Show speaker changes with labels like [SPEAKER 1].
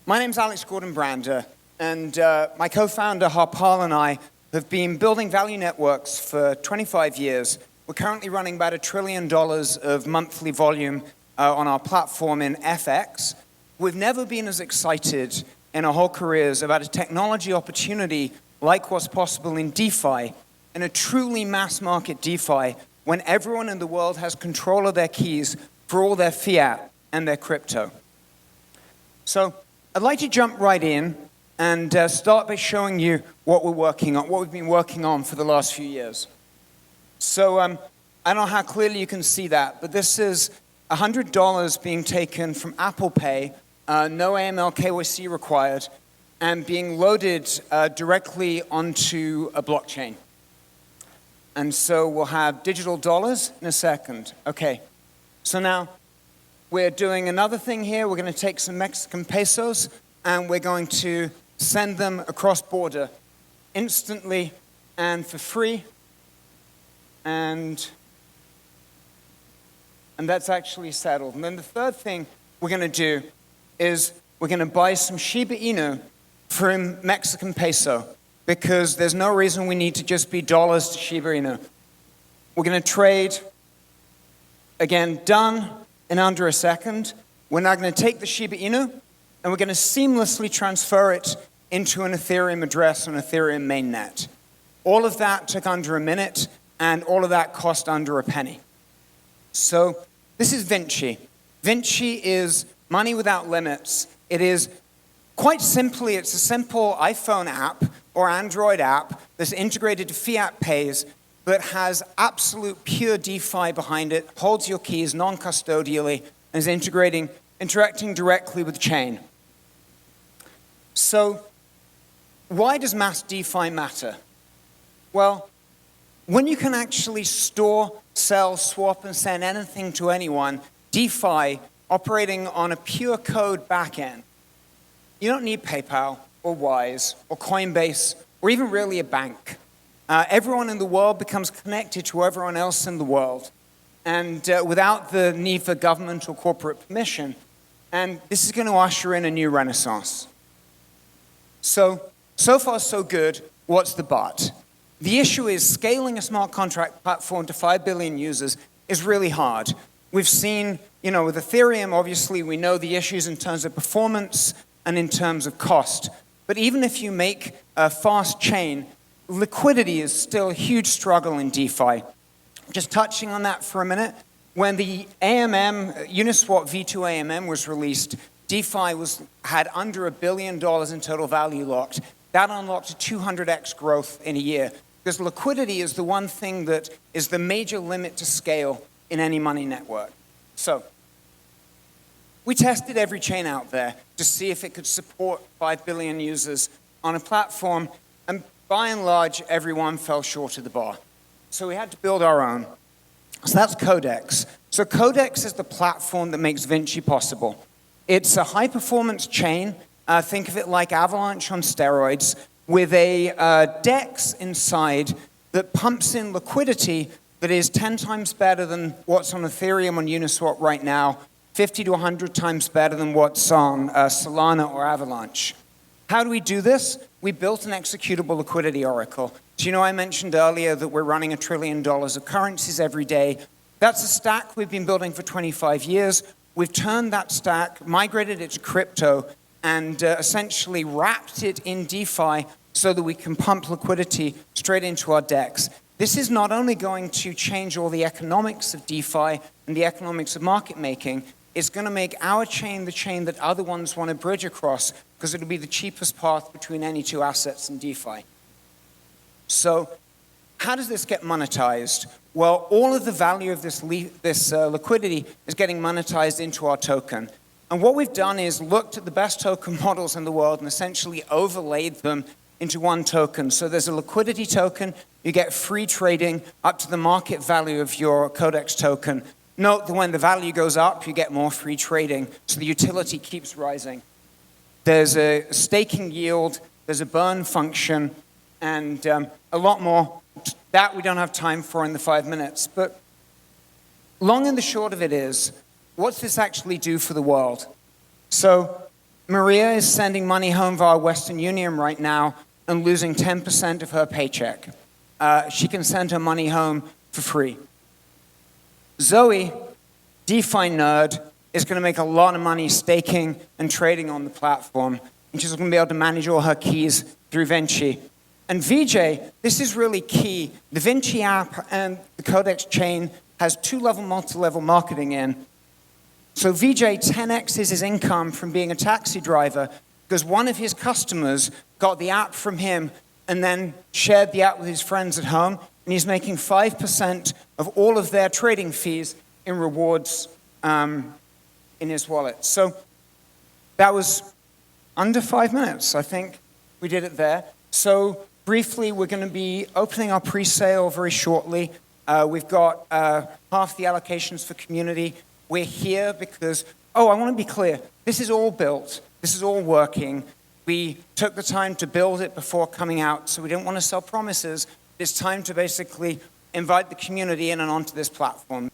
[SPEAKER 1] My name's Alex Gordon-Brander, and my co-founder Harpal and I have been building value networks for 25 years. We're currently running about $1 trillion of monthly volume on our platform in FX. We've never been as excited in our whole careers about a technology opportunity like what's possible in DeFi, in a truly mass market DeFi, when everyone in the world has control of their keys for all their fiat and their crypto. So I'd like to jump right in and start by showing you what we're working on, what we've been working on for the last few years. So I don't know how clearly you can see that, but this is $100 being taken from Apple Pay, no AML KYC required, and being loaded directly onto a blockchain. And so we'll have digital dollars in a second. Okay, so now we're doing another thing here. We're going to take some Mexican pesos and we're going to send them across border instantly and for free. And that's actually settled. And then the third thing we're going to do is we're going to buy some Shiba Inu from Mexican peso, because there's no reason we need to just be dollars to Shiba Inu. We're going to trade, again, done in under a second. We're now going to take the Shiba Inu and we're going to seamlessly transfer it into an Ethereum address on Ethereum mainnet. All of that took under a minute, and all of that cost under a penny. So this is VINCI. VINCI is money without limits. It is, quite simply, it's a simple iPhone app or Android app that's integrated to fiat pays, but has absolute pure DeFi behind it, holds your keys non-custodially, and is interacting directly with the chain. So why does mass DeFi matter? Well, when you can actually store, sell, swap, and send anything to anyone, DeFi operating on a pure code backend, you don't need PayPal or Wise or Coinbase or even really a bank. Everyone in the world becomes connected to everyone else in the world, and without the need for government or corporate permission. And this is going to usher in a new renaissance. So far so good. What's the but? The issue is scaling a smart contract platform to 5 billion users is really hard. We've seen, with Ethereum, obviously, we know the issues in terms of performance and in terms of cost. But even if you make a fast chain, liquidity is still a huge struggle in DeFi. Just touching on that for a minute, when the AMM, Uniswap V2 AMM was released, DeFi had under $1 billion in total value locked. That unlocked a 200x growth in a year, because liquidity is the one thing that is the major limit to scale in any money network. So we tested every chain out there to see if it could support 5 billion users on a platform, and by and large, everyone fell short of the bar. So we had to build our own. So that's CODEX. So CODEX is the platform that makes VINCI possible. It's a high-performance chain. Think of it like Avalanche on steroids, with a DEX inside that pumps in liquidity that is 10 times better than what's on Ethereum on Uniswap right now, 50 to 100 times better than what's on Solana or Avalanche. How do we do this? We built an executable liquidity oracle. So I mentioned earlier that we're running $1 trillion of currencies every day. That's a stack we've been building for 25 years. We've turned that stack, migrated it to crypto, and essentially wrapped it in DeFi so that we can pump liquidity straight into our DEX. This is not only going to change all the economics of DeFi and the economics of market making, it's going to make our chain the chain that other ones want to bridge across, because it'll be the cheapest path between any two assets in DeFi. So how does this get monetized? Well, all of the value of this liquidity is getting monetized into our token. And what we've done is looked at the best token models in the world and essentially overlaid them into one token. So there's a liquidity token. You get free trading up to the market value of your CODEX token. Note that when the value goes up, you get more free trading, so the utility keeps rising. There's a staking yield, there's a burn function, and a lot more. That we don't have time for in the 5 minutes. But long and the short of it is, what's this actually do for the world? So Maria is sending money home via Western Union right now and losing 10% of her paycheck. She can send her money home for free. Zoe, DeFi nerd, is going to make a lot of money staking and trading on the platform, and she's going to be able to manage all her keys through VINCI. And VJ, this is really key. The VINCI app and the CODEX chain has two-level, multi-level marketing in. So VJ 10x's his income from being a taxi driver because one of his customers got the app from him and then shared the app with his friends at home, and he's making 5% of all of their trading fees in rewards in his wallet. So that was under 5 minutes. I think we did it there. So briefly, we're going to be opening our pre-sale very shortly. We've got half the allocations for community. We're here because, I want to be clear, this is all built. This is all working. We took the time to build it before coming out, so we didn't want to sell promises. It's time to basically invite the community in and onto this platform.